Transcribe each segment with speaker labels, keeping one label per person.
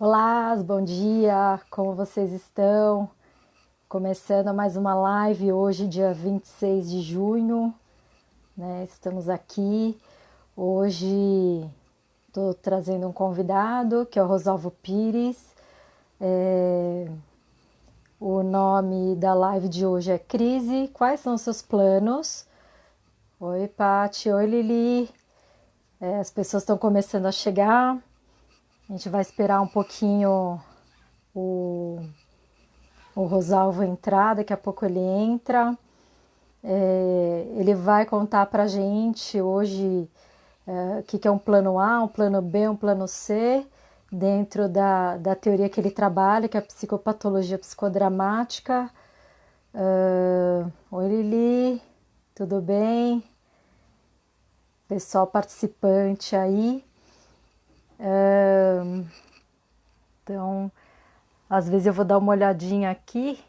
Speaker 1: Olá, bom dia, como vocês estão? Começando mais uma live hoje, dia 26 de junho, né? Estamos aqui. Hoje estou trazendo um convidado, que é o Rosalvo Pires. O nome da live de hoje é Crise, quais são os seus planos? Oi, Pati, oi, Lili. As pessoas estão começando a chegar. A gente vai esperar um pouquinho o o Rosalvo entrar, daqui a pouco ele entra. Ele vai contar para a gente hoje o que é um plano A, um plano B, um plano C, dentro da teoria que ele trabalha, que é a psicopatologia psicodramática. Oi, Lili, tudo bem? Pessoal participante aí. Então, às vezes eu vou dar uma olhadinha aqui.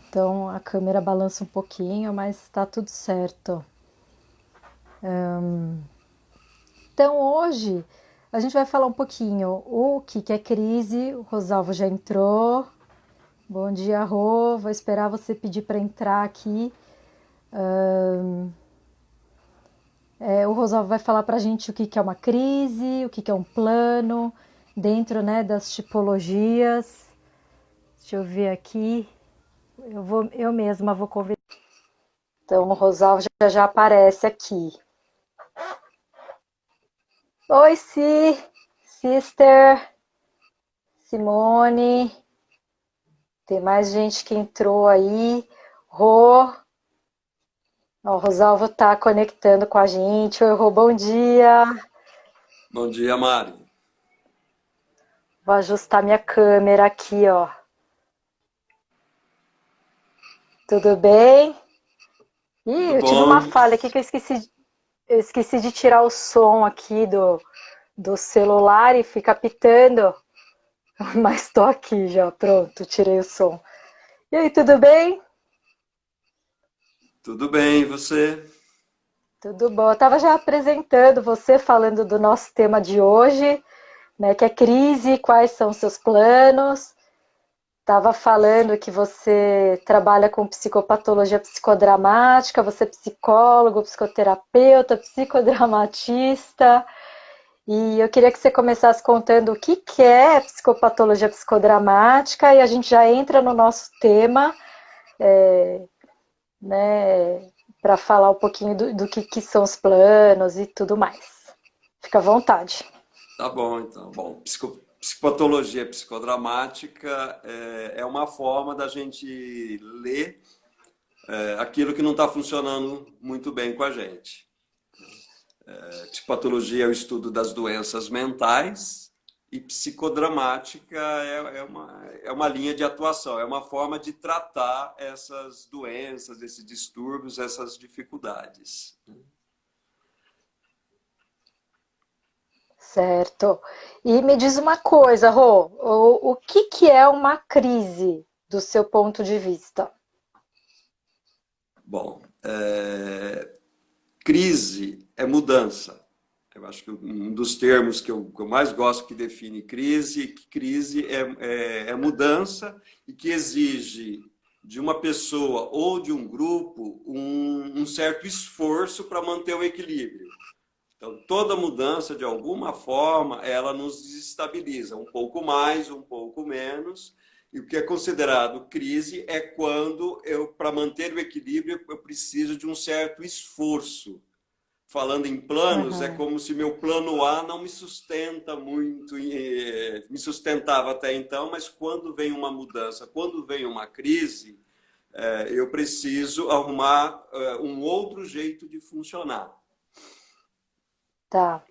Speaker 1: Então a câmera balança um pouquinho, mas está tudo certo. Então hoje a gente vai falar um pouquinho o que é crise. O Rosalvo já entrou. Bom dia, Rô. Vou esperar você pedir para entrar aqui. O Rosalvo vai falar para a gente o que é uma crise, o que é um plano, dentro, né, das tipologias. Deixa eu ver aqui. Eu mesma vou convidar. Então o Rosalvo já aparece aqui. Oi, Sister, Simone. Tem mais gente que entrou aí. Rô. Ó, o Rosalvo tá conectando com a gente. Oi, Rô, bom dia.
Speaker 2: Bom dia, Mari.
Speaker 1: Vou ajustar minha câmera aqui, ó. Tudo bem? Ih,
Speaker 2: Tudo
Speaker 1: eu tive uma
Speaker 2: bom?
Speaker 1: falha aqui que eu esqueci de tirar o som aqui do celular e fica pitando. Mas tô aqui já, pronto, tirei o som. E aí, tudo bem?
Speaker 2: Tudo bem, e você?
Speaker 1: Tudo bom. Eu estava já apresentando você, falando do nosso tema de hoje, né, que é crise, quais são os seus planos. Estava falando que você trabalha com psicopatologia psicodramática, você é psicólogo, psicoterapeuta, psicodramatista. E eu queria que você começasse contando o que é psicopatologia psicodramática e a gente já entra no nosso tema, né, para falar um pouquinho do que são os planos e tudo mais. Fica à vontade.
Speaker 2: Tá bom, então. Bom, psicopatologia psicodramática é uma forma da gente ler aquilo que não está funcionando muito bem com a gente. Psicopatologia é o estudo das doenças mentais e psicodramática é uma linha de atuação, é uma forma de tratar essas doenças, esses distúrbios, essas dificuldades.
Speaker 1: Certo. E me diz uma coisa, Rô, o que é uma crise do seu ponto de vista?
Speaker 2: Bom, crise é mudança. Eu acho que um dos termos que eu mais gosto que define crise, que crise é mudança e que exige de uma pessoa ou de um grupo um certo esforço para manter o equilíbrio. Então, toda mudança, de alguma forma, ela nos desestabiliza, um pouco mais, um pouco menos. E o que é considerado crise é quando eu, para manter o equilíbrio, eu preciso de um certo esforço. Falando em planos, é
Speaker 1: Uhum.
Speaker 2: como se meu plano A não me sustenta muito, me sustentava até então, mas quando vem uma mudança, quando vem uma crise, eu preciso arrumar um outro jeito de funcionar.
Speaker 1: Tá.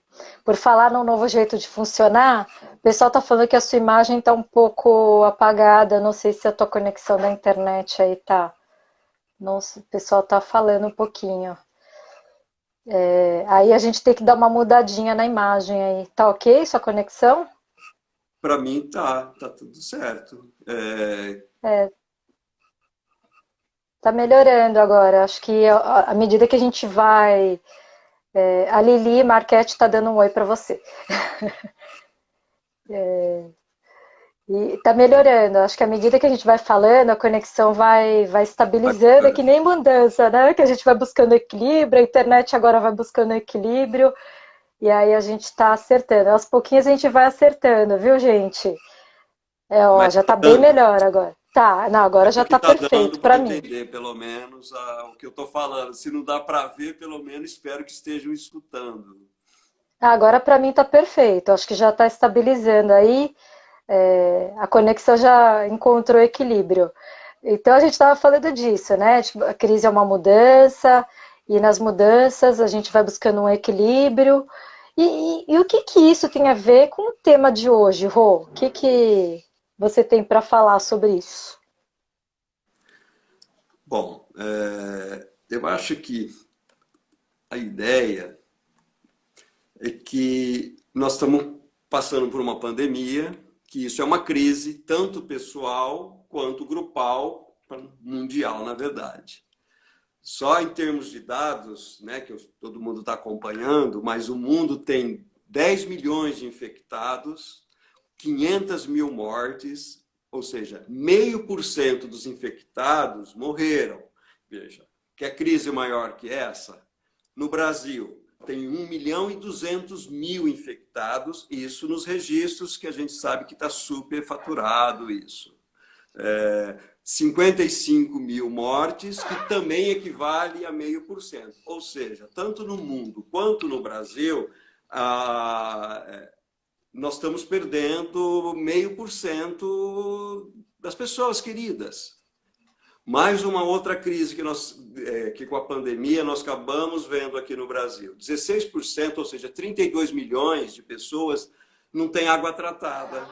Speaker 1: Por falar num novo jeito de funcionar, o pessoal tá falando que a sua imagem tá um pouco apagada. Não sei se a tua conexão da internet aí tá. Não, o pessoal tá falando um pouquinho. Aí a gente tem que dar uma mudadinha na imagem aí. Tá ok sua conexão?
Speaker 2: Para mim tá tudo certo.
Speaker 1: É, tá melhorando agora. Acho que à medida que a gente vai A Lili Marquete está dando um oi para você. E está melhorando. Acho que à medida que a gente vai falando, a conexão vai estabilizando. É que nem mudança, né? Que a gente vai buscando equilíbrio, a internet agora vai buscando equilíbrio. E aí a gente está acertando. Aos pouquinhos a gente vai acertando, viu, gente? Ó,
Speaker 2: Mas
Speaker 1: já
Speaker 2: tá
Speaker 1: está bem
Speaker 2: dando.
Speaker 1: melhor agora. Tá, não, agora já
Speaker 2: Aqui
Speaker 1: está
Speaker 2: está
Speaker 1: perfeito
Speaker 2: dando para
Speaker 1: para mim.
Speaker 2: entender, pelo menos, o que eu estou falando. Se não dá para ver, pelo menos espero que estejam escutando.
Speaker 1: Agora para mim está perfeito. Acho que já está estabilizando aí. A conexão já encontrou equilíbrio. Então a gente estava falando disso, né? Tipo, a crise é uma mudança, e nas mudanças a gente vai buscando um equilíbrio. E o que que isso tem a ver com o tema de hoje, Rô? O que que você tem para falar sobre isso?
Speaker 2: Bom, eu acho que a ideia é que nós estamos passando por uma pandemia, que isso é uma crise tanto pessoal quanto grupal, mundial, na verdade. Só em termos de dados, né, que todo mundo está acompanhando, mas o mundo tem 10 milhões de infectados, 500 mil mortes, ou seja, 0,5% dos infectados morreram. Veja, que a crise maior que essa? No Brasil, tem 1.200.000 infectados, isso nos registros que a gente sabe que está superfaturado isso. 55 mil mortes, que também equivale a 0,5%. Ou seja, tanto no mundo quanto no Brasil, nós estamos perdendo 0,5% das pessoas queridas. Mais uma outra crise que com a pandemia nós acabamos vendo aqui no Brasil. 16%, ou seja, 32 milhões de pessoas não têm água tratada.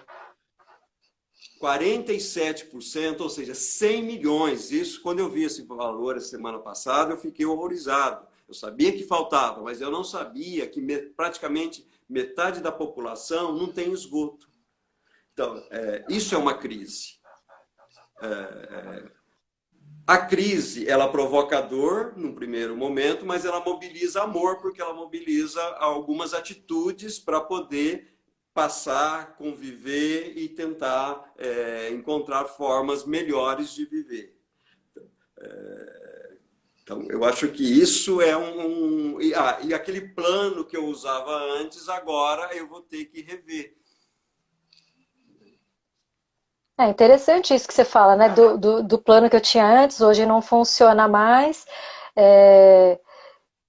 Speaker 2: 47%, ou seja, 100 milhões. Isso, quando eu vi esse valor a semana passada, eu fiquei horrorizado. Eu sabia que faltava, mas eu não sabia que praticamente metade da população não tem esgoto. Então, isso é uma crise. A crise, ela provoca dor num primeiro momento, mas ela mobiliza amor, porque ela mobiliza algumas atitudes para poder passar, conviver e tentar encontrar formas melhores de viver. Então, eu acho que isso é e aquele plano que eu usava antes, agora eu vou ter que rever.
Speaker 1: É interessante isso que você fala, né? Do plano que eu tinha antes, hoje não funciona mais. É,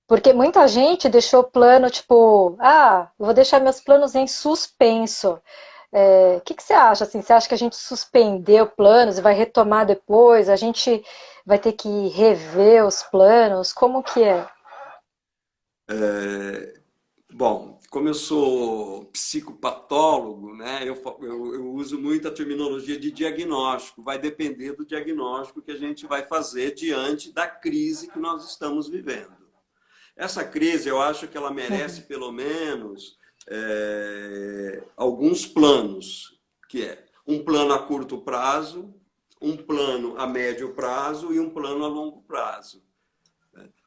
Speaker 1: porque muita gente deixou o plano, tipo, eu vou deixar meus planos em suspenso. O que que você acha? Assim, você acha que a gente suspendeu planos e vai retomar depois? A gente vai ter que rever os planos? Como que é?
Speaker 2: Bom, como eu sou psicopatólogo, né, eu uso muito a terminologia de diagnóstico. Vai depender do diagnóstico que a gente vai fazer diante da crise que nós estamos vivendo. Essa crise, eu acho que ela merece, pelo menos, alguns planos, que é um plano a curto prazo, um plano a médio prazo e um plano a longo prazo.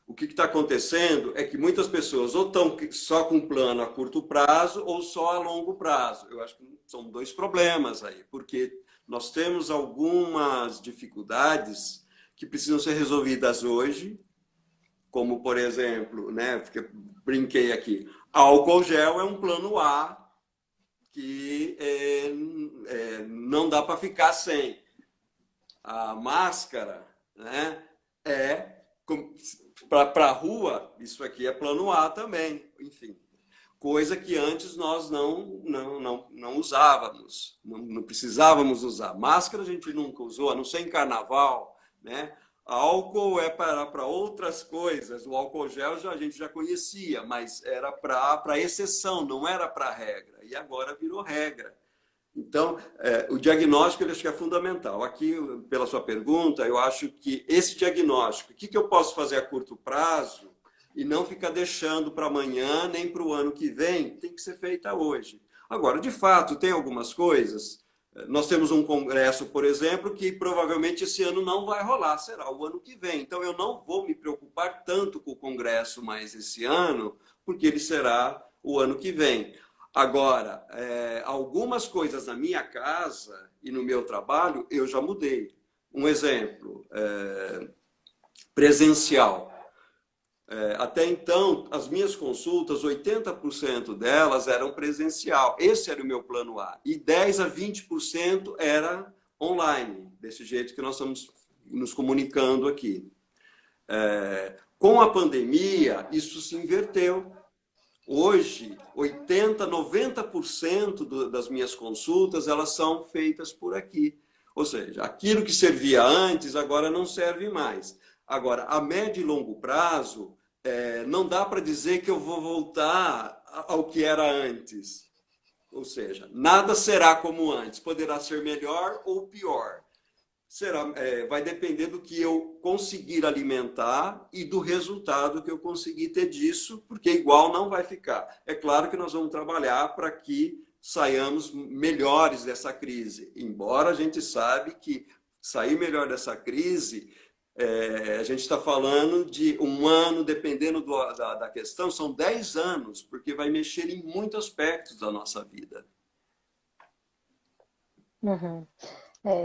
Speaker 2: O que está acontecendo é que muitas pessoas ou estão só com plano a curto prazo ou só a longo prazo. Eu acho que são dois problemas aí, porque nós temos algumas dificuldades que precisam ser resolvidas hoje, como, por exemplo, né, brinquei aqui, álcool gel é um plano A que não dá para ficar sem. A máscara, né, para a rua, isso aqui é plano A também, enfim. Coisa que antes nós não usávamos, não precisávamos usar. Máscara a gente nunca usou, a não ser em carnaval, né? Álcool é para outras coisas. O álcool gel a gente já conhecia, mas era para exceção, não era para regra. E agora virou regra. Então, o diagnóstico eu acho que é fundamental. Aqui, pela sua pergunta, eu acho que esse diagnóstico, o que eu posso fazer a curto prazo e não ficar deixando para amanhã nem para o ano que vem, tem que ser feita hoje. Agora, de fato, tem algumas coisas. Nós temos um congresso, por exemplo, que provavelmente esse ano não vai rolar, será o ano que vem. Então, eu não vou me preocupar tanto com o congresso mais esse ano, porque ele será o ano que vem. Agora, algumas coisas na minha casa e no meu trabalho eu já mudei. Um exemplo, presencial. Até então, as minhas consultas, 80% delas eram presencial. Esse era o meu plano A. E 10 a 20% era online, desse jeito que nós estamos nos comunicando aqui. Com a pandemia, isso se inverteu. Hoje, 80, 90% das minhas consultas, elas são feitas por aqui. Ou seja, aquilo que servia antes, agora não serve mais. Agora, a médio e longo prazo, não dá para dizer que eu vou voltar ao que era antes. Ou seja, nada será como antes. Poderá ser melhor ou pior. Vai depender do que eu conseguir alimentar e do resultado que eu conseguir ter disso, porque igual não vai ficar. É claro que nós vamos trabalhar para que saiamos melhores dessa crise, embora a gente sabe que sair melhor dessa crise, a gente está falando de um ano, dependendo da questão, são 10 anos, porque vai mexer em muitos aspectos da nossa vida.
Speaker 1: Uhum.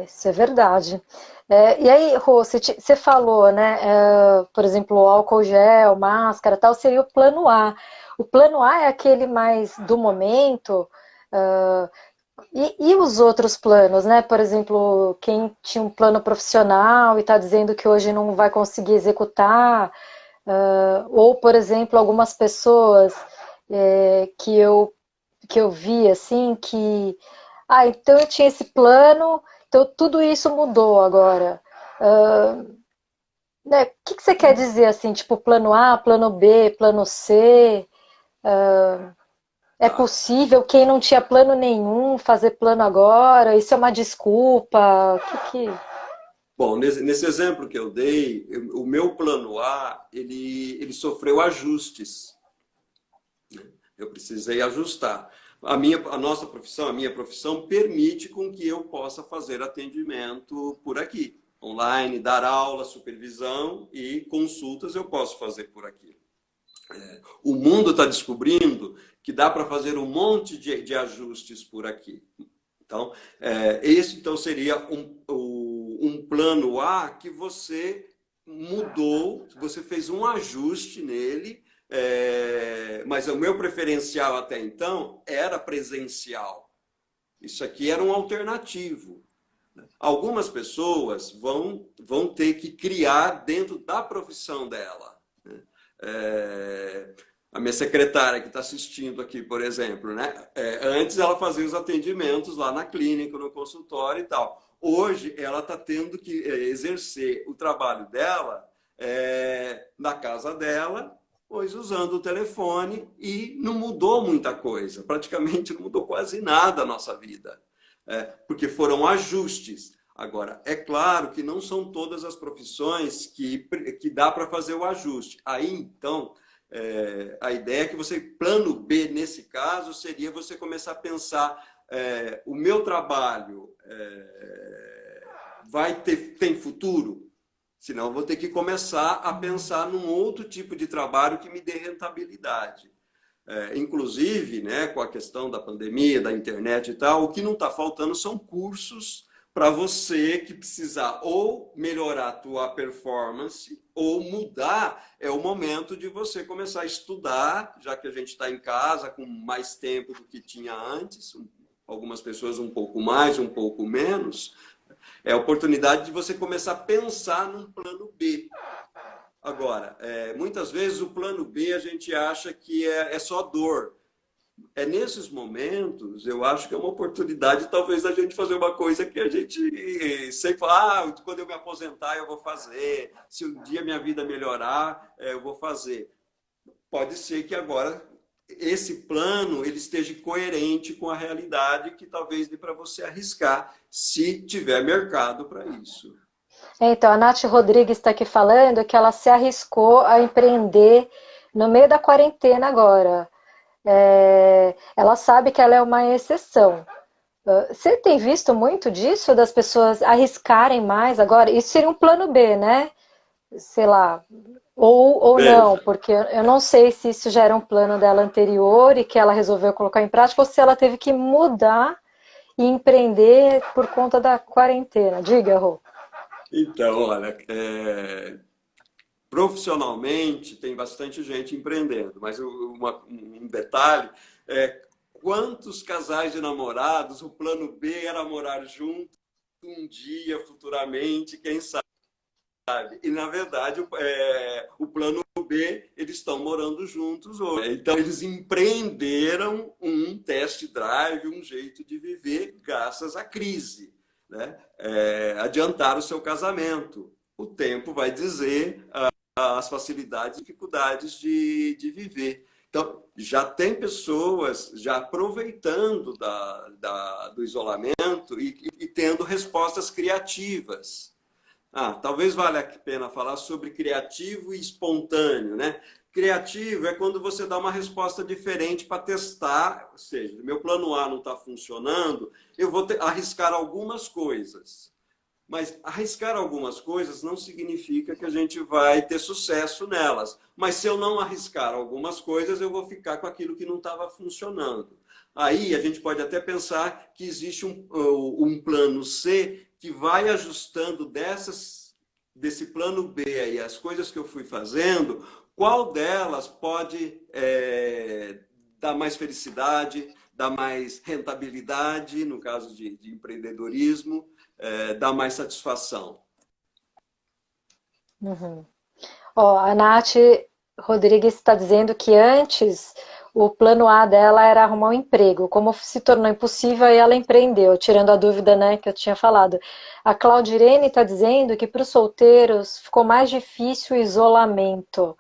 Speaker 1: Isso é verdade. E aí, Rô, você falou, né? Por exemplo, álcool gel, máscara, tal, seria o plano A. O plano A é aquele mais do momento. E os outros planos, né? Por exemplo, quem tinha um plano profissional e está dizendo que hoje não vai conseguir executar, ou, por exemplo, algumas pessoas que eu vi assim que então eu tinha esse plano, então tudo isso mudou agora. Né? O que você quer dizer assim, tipo plano A, plano B, plano C? É
Speaker 2: Tá.
Speaker 1: possível quem não tinha plano nenhum fazer plano agora? Isso é uma desculpa?
Speaker 2: Bom, nesse exemplo que eu dei, o meu plano A, ele sofreu ajustes. Eu precisei ajustar. A nossa profissão, a minha profissão, permite com que eu possa fazer atendimento por aqui. Online, dar aula, supervisão e consultas eu posso fazer por aqui. O mundo está descobrindo que dá para fazer um monte de ajustes por aqui. Então, esse então seria um plano A que você mudou, você fez um ajuste nele, mas o meu preferencial até então era presencial. Isso aqui era um alternativo. Algumas pessoas vão ter que criar dentro da profissão dela. A minha secretária que está assistindo aqui, por exemplo, né? Antes ela fazia os atendimentos lá na clínica, no consultório e tal. Hoje ela está tendo que exercer o trabalho dela na casa dela, pois usando o telefone, e não mudou muita coisa. Praticamente não mudou quase nada a nossa vida, porque foram ajustes. Agora, é claro que não são todas as profissões que dá para fazer o ajuste. Aí, então, a ideia é que você, plano B, nesse caso, seria você começar a pensar, o meu trabalho tem futuro? Senão, eu vou ter que começar a pensar num outro tipo de trabalho que me dê rentabilidade. Inclusive, né, com a questão da pandemia, da internet e tal, o que não está faltando são cursos para você que precisar ou melhorar a tua performance ou mudar. É o momento de você começar a estudar, já que a gente está em casa com mais tempo do que tinha antes, algumas pessoas um pouco mais, um pouco menos. É a oportunidade de você começar a pensar num plano B. Agora, muitas vezes o plano B a gente acha que é só dor. Nesses momentos, eu acho que é uma oportunidade, talvez, da gente fazer uma coisa que a gente sempre fala, quando eu me aposentar eu vou fazer, se um dia minha vida melhorar, eu vou fazer. Pode ser que agora esse plano ele esteja coerente com a realidade, que talvez dê para você arriscar, se tiver mercado para isso.
Speaker 1: Então, a Nath Rodrigues está aqui falando que ela se arriscou a empreender no meio da quarentena agora. Ela sabe que ela é uma exceção. Você tem visto muito disso, das pessoas arriscarem mais agora? Isso seria um plano B, né? sei lá, ou não,
Speaker 2: Veja,
Speaker 1: porque eu não sei se isso já era um plano dela anterior e que ela resolveu colocar em prática, ou se ela teve que mudar e empreender por conta da quarentena. Diga, Rô.
Speaker 2: então, olha, profissionalmente tem bastante gente empreendendo, mas um detalhe é quantos casais de namorados o plano B era morar juntos um dia futuramente, quem sabe? E, na verdade, o plano B, eles estão morando juntos hoje. Então, eles empreenderam um test drive, um jeito de viver, graças à crise. Né? Adiantaram o seu casamento. O tempo vai dizer as facilidades e dificuldades de viver. Então, já tem pessoas já aproveitando do isolamento e tendo respostas criativas. Talvez valha a pena falar sobre criativo e espontâneo, né? Criativo é quando você dá uma resposta diferente para testar, ou seja, meu plano A não está funcionando, eu vou arriscar algumas coisas. Mas arriscar algumas coisas não significa que a gente vai ter sucesso nelas. Mas se eu não arriscar algumas coisas, eu vou ficar com aquilo que não estava funcionando. Aí a gente pode até pensar que existe um plano C que vai ajustando desse plano B aí, as coisas que eu fui fazendo, qual delas pode dar mais felicidade, dar mais rentabilidade, no caso de empreendedorismo, dá mais satisfação.
Speaker 1: Uhum. Ó, a Nath Rodrigues está dizendo que antes o plano A dela era arrumar um emprego. Como se tornou impossível, aí ela empreendeu, tirando a dúvida, né, que eu tinha falado. A Claudirene está dizendo que para os solteiros ficou mais difícil o isolamento,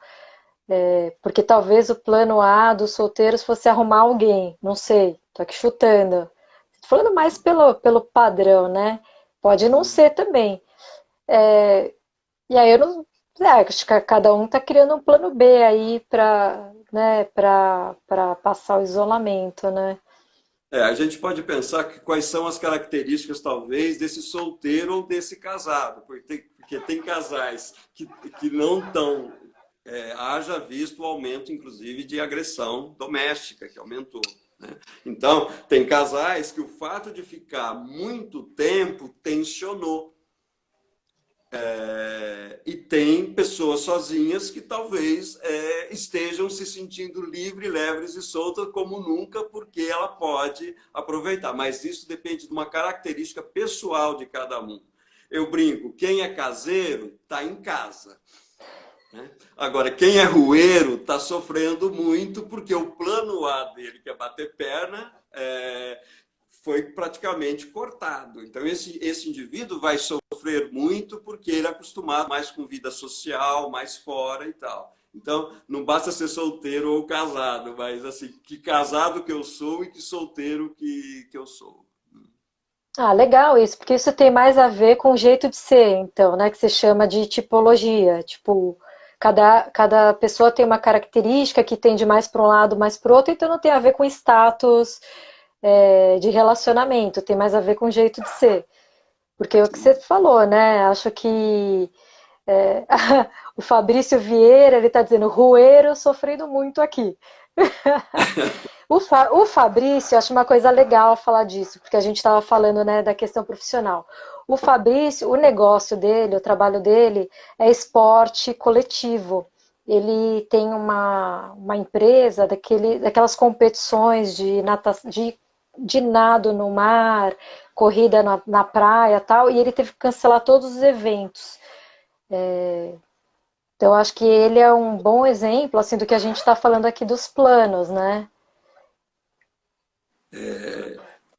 Speaker 1: porque talvez o plano A dos solteiros fosse arrumar alguém. Não sei, tô aqui chutando. Tô falando mais pelo padrão, né? Pode não ser também. E aí eu não. Acho que cada um tá criando um plano B aí para, né, para passar o isolamento, né?
Speaker 2: A gente pode pensar que quais são as características, talvez, desse solteiro ou desse casado, porque tem casais que não estão. Haja visto o aumento, inclusive, de agressão doméstica, que aumentou. Né? Então, tem casais que o fato de ficar muito tempo tensionou. E tem pessoas sozinhas que talvez estejam se sentindo livres, leves e soltas como nunca, porque ela pode aproveitar. Mas isso depende de uma característica pessoal de cada um. Eu brinco, quem é caseiro está em casa. Né? Agora, quem é rueiro está sofrendo muito porque o plano A dele, que é bater perna, foi praticamente cortado. Então, esse indivíduo vai sofrer muito porque ele é acostumado mais com vida social, mais fora e tal. Então, não basta ser solteiro ou casado, mas assim, que casado que eu sou e que solteiro que eu sou.
Speaker 1: Ah, legal isso, porque isso tem mais a ver com o jeito de ser, então, né? Que se chama de tipologia. Tipo, cada pessoa tem uma característica que tende mais para um lado, mais para o outro, então não tem a ver com status, de relacionamento, tem mais a ver com o jeito de ser. Porque é o que você
Speaker 2: Sim.
Speaker 1: falou, né? Acho que é, o Fabrício Vieira, ele está dizendo, Rueiro sofrendo muito aqui. O Fabrício, acho uma coisa legal falar disso, porque a gente estava falando, né, da questão profissional. O Fabrício, o negócio dele, o trabalho dele é esporte coletivo. Ele tem uma empresa daquelas competições de nado no mar, corrida na praia e tal, e ele teve que cancelar todos os eventos. Então, acho que ele é um bom exemplo assim do que a gente está falando aqui dos planos, né?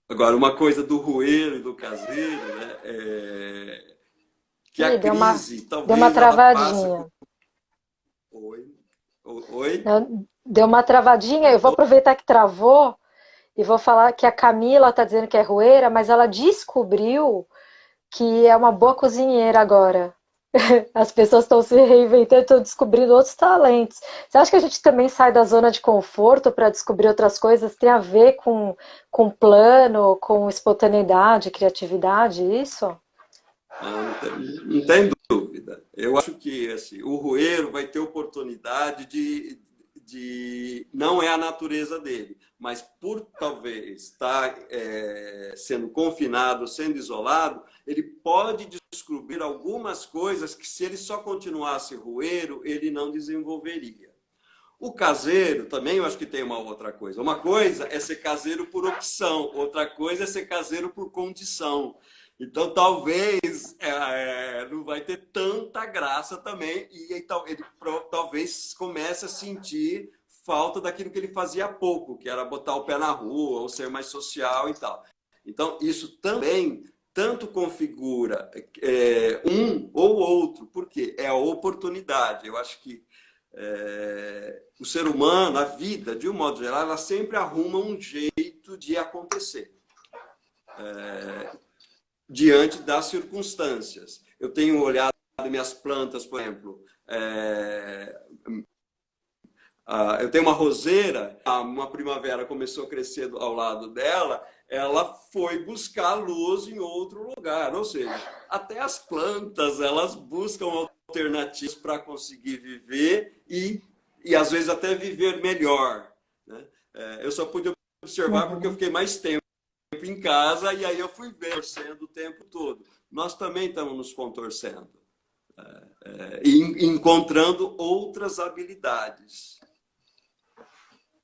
Speaker 2: Agora, uma coisa do rueiro e do caseiro, né? Que a
Speaker 1: Ih,
Speaker 2: crise,
Speaker 1: deu uma
Speaker 2: talvez ela passe
Speaker 1: travadinha.
Speaker 2: por... Oi? Oi?
Speaker 1: Deu uma travadinha. Eu vou aproveitar que travou e vou falar que a Camila está dizendo que é rueira, mas ela descobriu que é uma boa cozinheira agora. As pessoas estão se reinventando, estão descobrindo outros talentos. Você acha que a gente também sai da zona de conforto para descobrir outras coisas? Tem a ver com plano, com espontaneidade, criatividade, isso?
Speaker 2: Não tem dúvida. dúvida. Eu acho que assim, o roeiro vai ter oportunidade não é a natureza dele, mas por talvez estar sendo confinado, sendo isolado, ele pode descobrir algumas coisas que se ele só continuasse roeiro, ele não desenvolveria. O caseiro também eu acho que tem uma outra coisa. Uma coisa é ser caseiro por opção, outra coisa é ser caseiro por condição. Então, talvez não vai ter tanta graça também, e então, ele talvez comece a sentir falta daquilo que ele fazia há pouco, que era botar o pé na rua, ou ser mais social e tal. Então, isso também tanto configura um ou outro, porque é a oportunidade. Eu acho que o ser humano, a vida, de um modo geral, ela sempre arruma um jeito de acontecer. Diante das circunstâncias. Eu tenho olhado minhas plantas, por exemplo, eu tenho uma roseira, uma primavera começou a crescer ao lado dela, ela foi buscar luz em outro lugar, ou seja, até as plantas, elas buscam alternativas para conseguir viver e às vezes até viver melhor, né? Eu só pude observar porque eu fiquei mais tempo em casa e aí eu fui torcendo o tempo todo. Nós também estamos nos contorcendo e encontrando outras habilidades.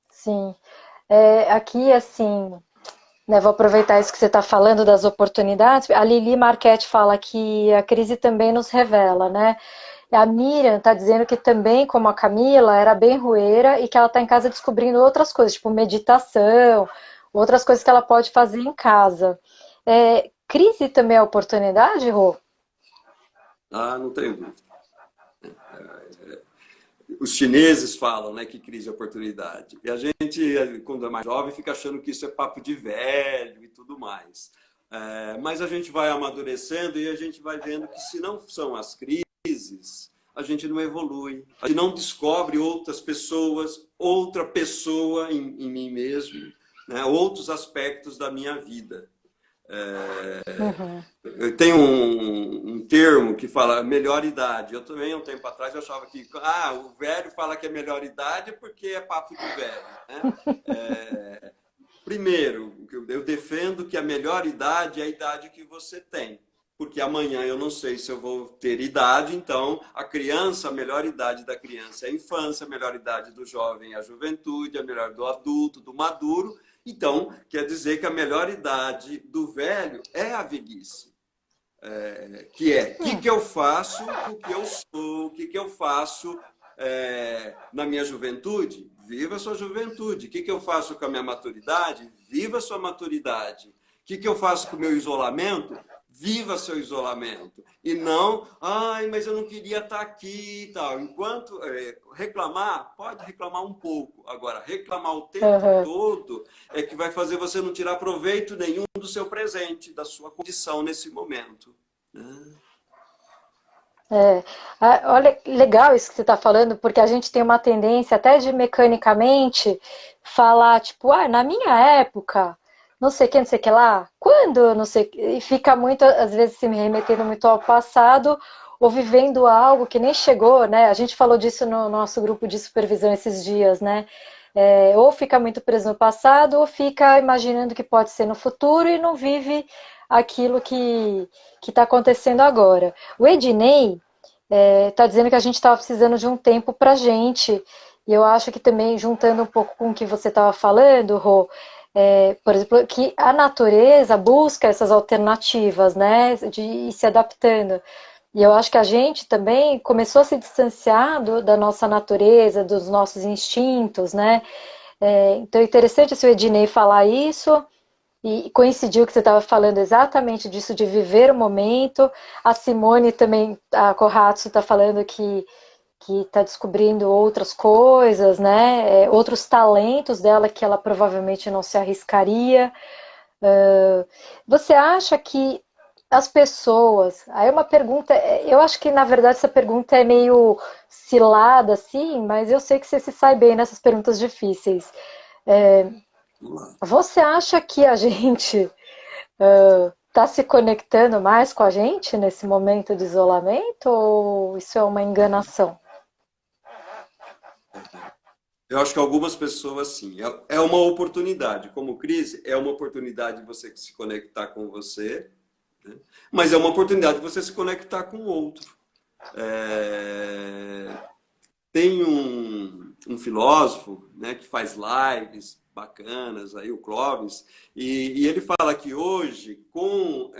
Speaker 1: Sim. Aqui, assim, né, vou aproveitar isso que você está falando das oportunidades. A Lili Marquette fala que a crise também nos revela, né? A Miriam está dizendo que também, como a Camila, era bem roeira e que ela está em casa descobrindo outras coisas, tipo meditação, outras coisas que ela pode fazer em casa. Crise também é oportunidade, Rô?
Speaker 2: Não tenho dúvida. Os chineses falam, né, que crise é oportunidade. E a gente, quando é mais jovem, fica achando que isso é papo de velho e tudo mais. Mas a gente vai amadurecendo e a gente vai vendo que se não são as crises, a gente não evolui. A gente não descobre outras pessoas, outra pessoa em mim mesmo, né, outros aspectos da minha vida. Eu tenho um termo que fala melhor idade. Eu também, um tempo atrás, eu achava que o velho fala que é melhor idade porque é papo de velho, né? Primeiro, eu defendo que a melhor idade é a idade que você tem. Porque amanhã eu não sei se eu vou ter idade, então a criança, a melhor idade da criança é a infância, a melhor idade do jovem é a juventude, a melhor do adulto, do maduro. Então, quer dizer que a melhor idade do velho é a velhice. O que eu faço, o que eu sou, o que eu faço na minha juventude? Viva a sua juventude. O que eu faço com a minha maturidade? Viva a sua maturidade. O que eu faço com o meu isolamento? Viva seu isolamento. E não, mas eu não queria estar aqui e tal. Enquanto reclamar, pode reclamar um pouco. Agora, reclamar o tempo todo é que vai fazer você não tirar proveito nenhum do seu presente, da sua condição nesse momento.
Speaker 1: Olha, legal isso que você está falando, porque a gente tem uma tendência até de mecanicamente falar, tipo, na minha época, não sei o que, não sei o que lá, quando, não sei, e fica muito, às vezes, se me remetendo muito ao passado, ou vivendo algo que nem chegou, né? A gente falou disso no nosso grupo de supervisão esses dias, né? Ou fica muito preso no passado, ou fica imaginando que pode ser no futuro e não vive aquilo que está acontecendo agora. O Ednei está dizendo que a gente estava precisando de um tempo para a gente, e eu acho que também, juntando um pouco com o que você estava falando, Rô, por exemplo, que a natureza busca essas alternativas, né, de ir se adaptando. E eu acho que a gente também começou a se distanciar da nossa natureza, dos nossos instintos, né? Então é interessante o Ednei falar isso, e coincidiu que você estava falando exatamente disso, de viver o momento. A Simone também, a Kohatsu, está falando que está descobrindo outras coisas, né? Outros talentos dela que ela provavelmente não se arriscaria. Você acha que as pessoas... Aí uma pergunta... Eu acho que, na verdade, essa pergunta é meio cilada, assim, mas eu sei que você se sai bem nessas perguntas difíceis. Você acha que a gente tá se conectando mais com a gente nesse momento de isolamento ou isso é uma enganação?
Speaker 2: Eu acho que algumas pessoas, sim. É uma oportunidade. Como crise, é uma oportunidade de você se conectar com você, né? Mas é uma oportunidade de você se conectar com o outro. É, tem um filósofo, né, que faz lives bacanas, aí, o Clóvis, e ele fala que hoje, com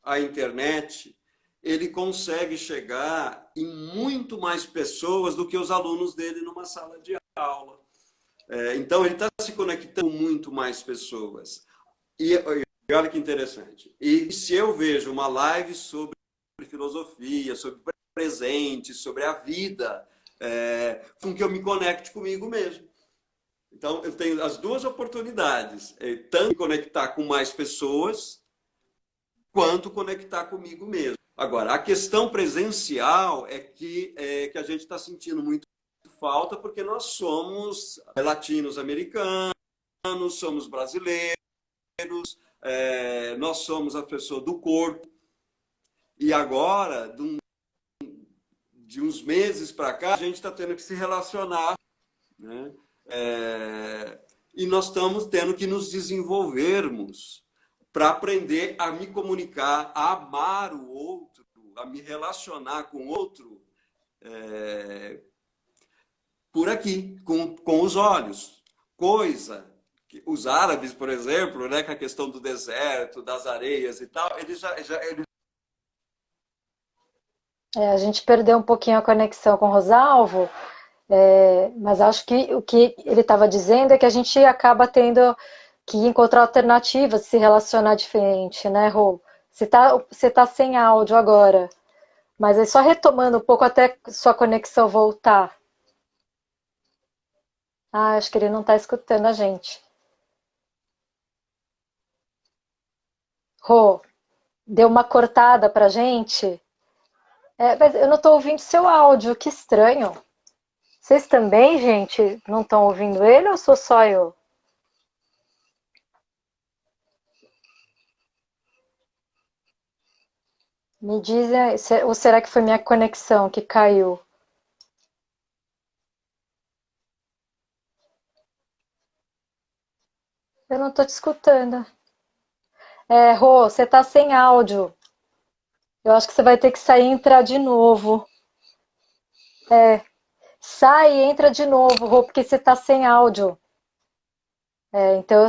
Speaker 2: a internet, ele consegue chegar em muito mais pessoas do que os alunos dele numa sala de aula. Então, ele está se conectando com muito mais pessoas. E olha que interessante. E se eu vejo uma live sobre filosofia, sobre presente, sobre a vida, com que eu me conecte comigo mesmo. Então, eu tenho as duas oportunidades, tanto conectar com mais pessoas, quanto conectar comigo mesmo. Agora, a questão presencial que a gente está sentindo muito falta, porque nós somos latinos-americanos, somos brasileiros, nós somos a pessoa do corpo. E agora, de uns meses para cá, a gente está tendo que se relacionar, né? E nós estamos tendo que nos desenvolvermos para aprender a me comunicar, a amar o outro, a me relacionar com o outro por aqui, com os olhos. Coisa que os árabes, por exemplo, né, com a questão do deserto, das areias e tal, eles
Speaker 1: A gente perdeu um pouquinho a conexão com o Rosalvo, mas acho que o que ele estava dizendo é que a gente acaba tendo que encontrar alternativas, se relacionar diferente, né, Rô? Você tá sem áudio agora, mas é só retomando um pouco até sua conexão voltar. Ah, acho que ele não está escutando a gente. Rô, deu uma cortada pra gente. Mas eu não estou ouvindo seu áudio, que estranho. Vocês também, gente, não estão ouvindo ele ou sou só eu? Me dizem, ou será que foi minha conexão que caiu? Eu não estou te escutando. Rô, você tá sem áudio. Eu acho que você vai ter que sair e entrar de novo. Sai e entra de novo, Rô, porque você tá sem áudio. Então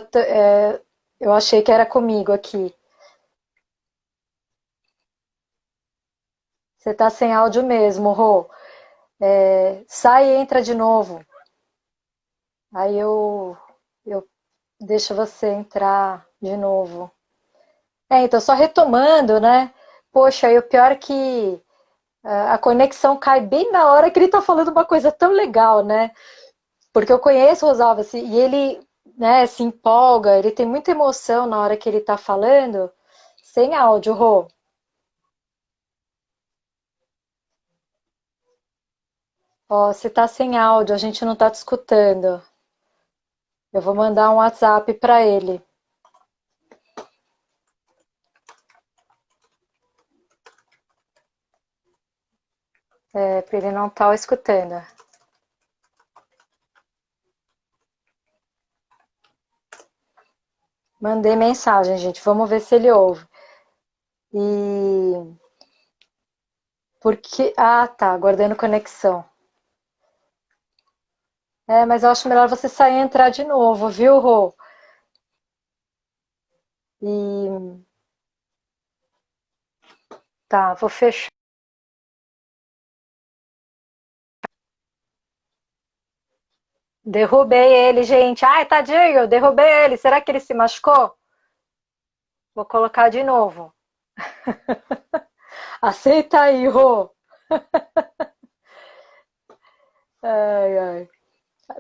Speaker 1: eu achei que era comigo aqui. Você tá sem áudio mesmo, Rô. Sai e entra de novo. Aí eu deixo você entrar de novo. Então, só retomando, né? Poxa, e o pior é que a conexão cai bem na hora que ele tá falando uma coisa tão legal, né? Porque eu conheço o Rosalvo assim, e ele, né, se empolga, ele tem muita emoção na hora que ele tá falando, sem áudio, Rô. Ó, você tá sem áudio, a gente não tá te escutando. Eu vou mandar um WhatsApp para ele. Para ele não estar escutando. Mandei mensagem, gente. Vamos ver se ele ouve. E. Porque. Ah, tá. Guardando conexão. Mas eu acho melhor você sair e entrar de novo, viu, Rô? E. Tá, vou fechar. Derrubei ele, gente. Ai, tadinho, derrubei ele. Será que ele se machucou? Vou colocar de novo. Aceita aí, Rô. Ai, ai.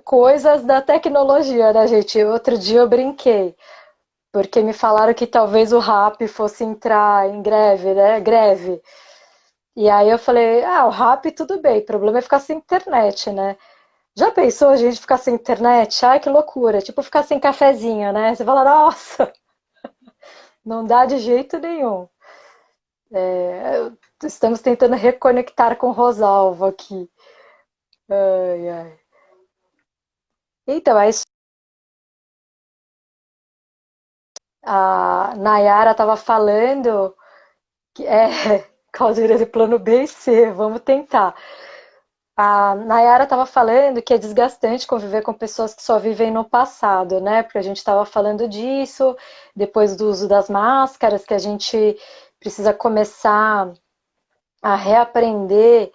Speaker 1: Coisas da tecnologia, né, gente? Outro dia eu brinquei, porque me falaram que talvez o RAP fosse entrar em greve, né? Greve. E aí eu falei, o RAP tudo bem, o problema é ficar sem internet, né? Já pensou a gente ficar sem internet? Ai, que loucura. Tipo ficar sem cafezinho, né? Você fala, nossa, Não dá de jeito nenhum. Estamos tentando reconectar com Rosalvo aqui. Ai, ai. Então, a Nayara estava falando que Caldeira de plano B e C, vamos tentar. A Nayara estava falando que é desgastante conviver com pessoas que só vivem no passado, né? Porque a gente estava falando disso, depois do uso das máscaras, que a gente precisa começar a reaprender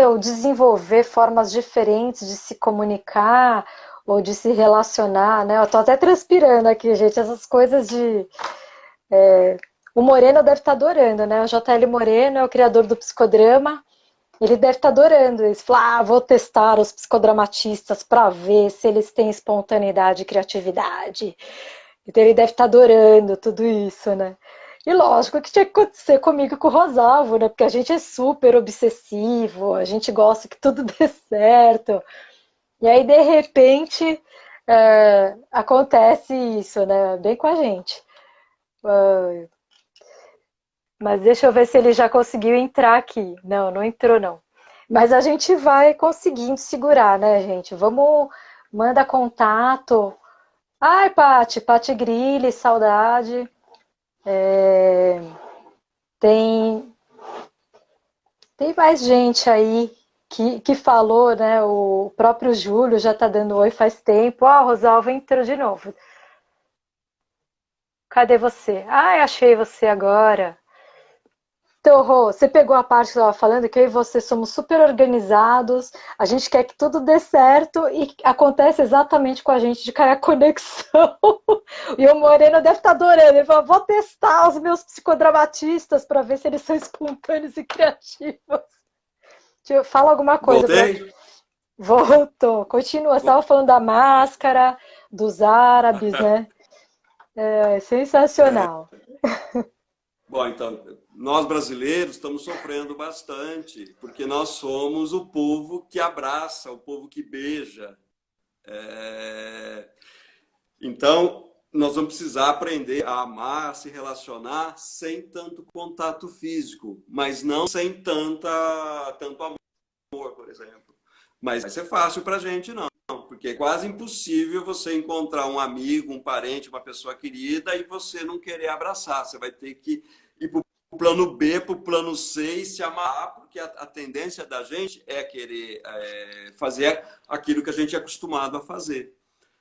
Speaker 1: ou desenvolver formas diferentes de se comunicar ou de se relacionar, né? Eu tô até transpirando aqui, gente, essas coisas de... O Moreno deve estar adorando, né? O JL Moreno é o criador do psicodrama, ele deve estar adorando isso. Falar, vou testar os psicodramatistas para ver se eles têm espontaneidade e criatividade. Então ele deve estar adorando tudo isso, né? E lógico que tinha que acontecer comigo e com o Rosalvo, né? Porque a gente é super obsessivo, a gente gosta que tudo dê certo. E aí, de repente, acontece isso, né? Bem com a gente. Mas deixa eu ver se ele já conseguiu entrar aqui. Não, não entrou, não. Mas a gente vai conseguindo segurar, né, gente? Vamos, manda contato. Ai, Pati Grilli, saudade. Tem, tem mais gente aí que falou, né? O próprio Júlio já tá dando oi faz tempo. Ó, Rosalva entrou de novo. Cadê você? Ai, achei você agora. Então, Rô, você pegou a parte que eu estava falando, que eu e você somos super organizados, a gente quer que tudo dê certo e acontece exatamente com a gente de cair a conexão. E o Moreno deve estar adorando. Ele falou, vou testar os meus psicodramatistas para ver se eles são espontâneos e criativos. Fala alguma coisa.
Speaker 2: Voltei?
Speaker 1: Voltou, continua. Você estava falando da máscara, dos árabes, né? É sensacional.
Speaker 2: Bom, então, nós brasileiros estamos sofrendo bastante, porque nós somos o povo que abraça, o povo que beija. Então, nós vamos precisar aprender a amar, a se relacionar sem tanto contato físico, mas não sem tanto amor, por exemplo. Mas vai ser fácil para a gente, não. Porque é quase impossível você encontrar um amigo, um parente, uma pessoa querida e você não querer abraçar. Você vai ter que ir para o plano B, para o plano C e se amarrar, porque a tendência da gente é querer fazer aquilo que a gente é acostumado a fazer.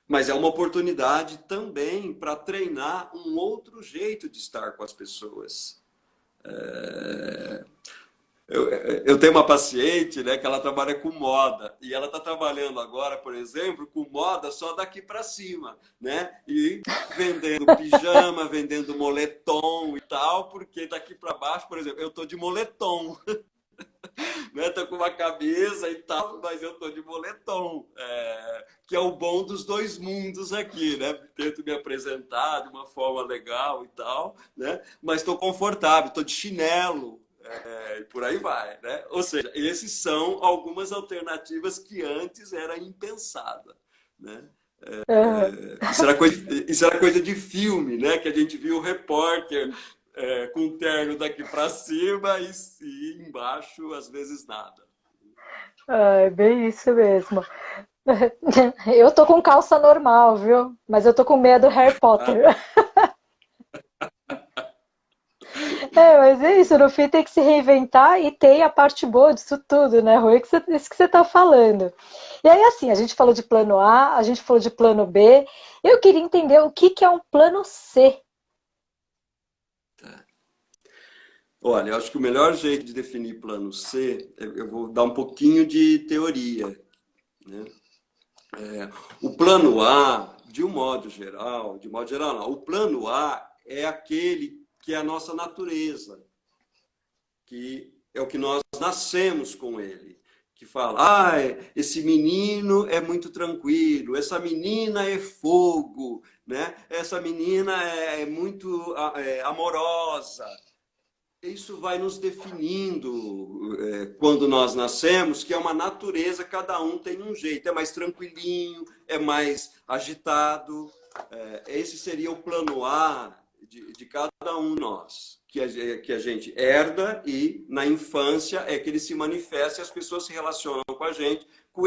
Speaker 2: Mas é uma oportunidade também para treinar um outro jeito de estar com as pessoas. Eu tenho uma paciente, né, que ela trabalha com moda e ela está trabalhando agora, por exemplo, com moda só daqui para cima, né? E vendendo pijama, vendendo moletom e tal, porque daqui para baixo, por exemplo, eu estou de moletom, né? Tô com uma camisa e tal, mas eu tô de moletom, que é o bom dos dois mundos aqui, né? Tento me apresentar de uma forma legal e tal, né? Mas estou confortável, estou de chinelo, e por aí vai, né? Ou seja, esses são algumas alternativas que antes era impensada, né? Isso era coisa de filme, né? Que a gente viu o repórter com terno daqui para cima e embaixo, às vezes, nada.
Speaker 1: É bem isso mesmo. Eu tô com calça normal, viu? Mas eu tô com medo do Harry
Speaker 2: Ah,
Speaker 1: Potter. Mas é isso, no fim tem que se reinventar e tem a parte boa disso tudo, né, Rui? Isso que você tá falando. E aí, assim, a gente falou de plano A, a gente falou de plano B. Eu queria entender o que que é um plano C.
Speaker 2: olha, eu acho que o melhor jeito de definir plano C, eu vou dar um pouquinho de teoria, né? O plano A, de modo geral não, o plano A é aquele que é a nossa natureza, que é o que nós nascemos com ele, que fala, esse menino é muito tranquilo, essa menina é fogo, né? Essa menina é muito amorosa. Isso vai nos definindo quando nós nascemos, que é uma natureza, cada um tem um jeito, é mais tranquilinho, é mais agitado, Esse seria o plano A de cada um de nós, que a gente herda e, na infância, é que ele se manifesta e as pessoas se relacionam com a gente, com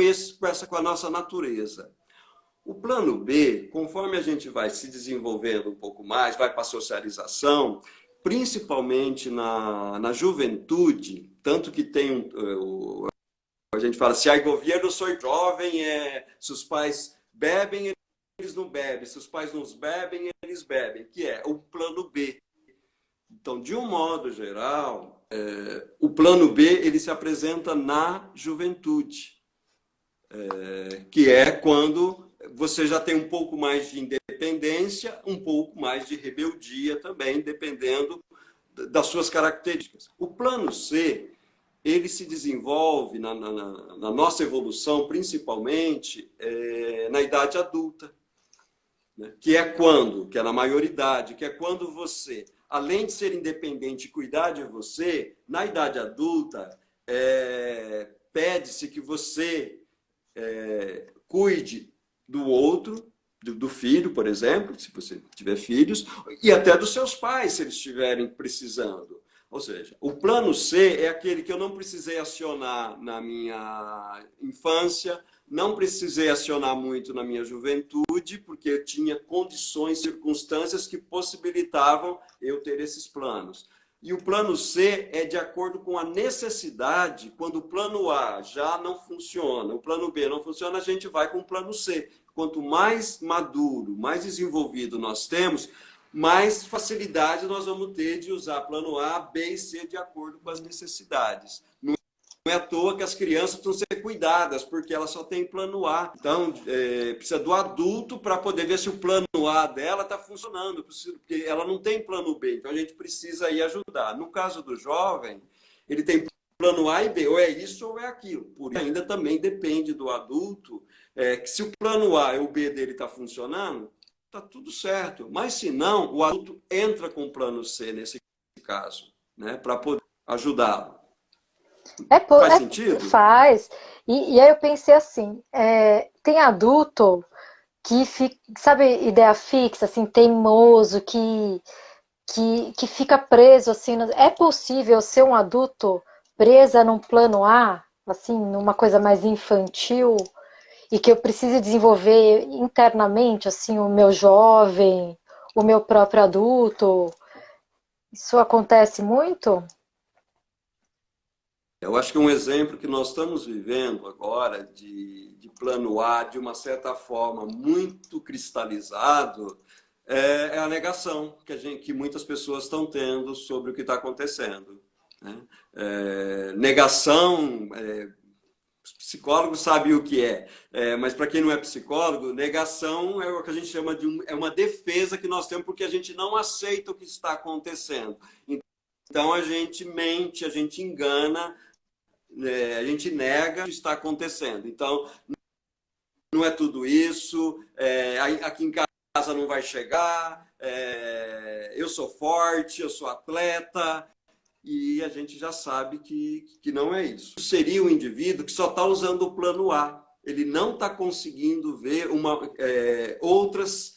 Speaker 2: a nossa natureza. O plano B, conforme a gente vai se desenvolvendo um pouco mais, vai para a socialização, principalmente na juventude, tanto que tem a gente fala, se há governo, sou jovem, se os pais bebem, eles não bebem, se os pais não bebem, eles bebem, que é o plano B. Então, de um modo geral, o plano B ele se apresenta na juventude, que é quando você já tem um pouco mais de independência, um pouco mais de rebeldia também, dependendo das suas características. O plano C, ele se desenvolve na nossa evolução, principalmente na idade adulta, né? Que é quando, que é na maioridade, que é quando você, além de ser independente e cuidar de você, na idade adulta, pede-se que você cuide do outro, do filho, por exemplo, se você tiver filhos, e até dos seus pais, se eles estiverem precisando. Ou seja, o plano C é aquele que eu não precisei acionar na minha infância, não precisei acionar muito na minha juventude, porque eu tinha condições, circunstâncias que possibilitavam eu ter esses planos. E o plano C é de acordo com a necessidade. Quando o plano A já não funciona, o plano B não funciona, a gente vai com o plano C. Quanto mais maduro, mais desenvolvido nós temos, mais facilidade nós vamos ter de usar plano A, B e C de acordo com as necessidades. Não é à toa que as crianças precisam ser cuidadas, porque elas só têm plano A. Então, precisa do adulto para poder ver se o plano A dela está funcionando, porque ela não tem plano B, então a gente precisa aí ajudar. No caso do jovem, ele tem plano A e B, ou é isso ou é aquilo. Por isso ainda também depende do adulto, que se o plano A e o B dele está funcionando, está tudo certo. Mas se não, o adulto entra com o plano C nesse caso, né, para poder ajudá-lo. Faz sentido?
Speaker 1: Faz. E aí eu pensei assim, tem adulto que fica, sabe, ideia fixa, assim, teimoso, que fica preso, assim, é possível ser um adulto presa num plano A, assim, numa coisa mais infantil, e que eu preciso desenvolver internamente, assim, o meu jovem, o meu próprio adulto? Isso acontece muito?
Speaker 2: Eu acho que um exemplo que nós estamos vivendo agora de plano A, de uma certa forma, muito cristalizado, é a negação que muitas pessoas estão tendo sobre o que está acontecendo, né? Negação, psicólogo sabe o que mas para quem não é psicólogo, negação é o que a gente chama de uma defesa que nós temos porque a gente não aceita o que está acontecendo. Então a gente mente, a gente engana, a gente nega o que está acontecendo. Então, não é tudo isso, aqui em casa não vai chegar, eu sou forte, eu sou atleta, e a gente já sabe que não é isso. Seria o indivíduo que só está usando o plano A. Ele não está conseguindo ver outras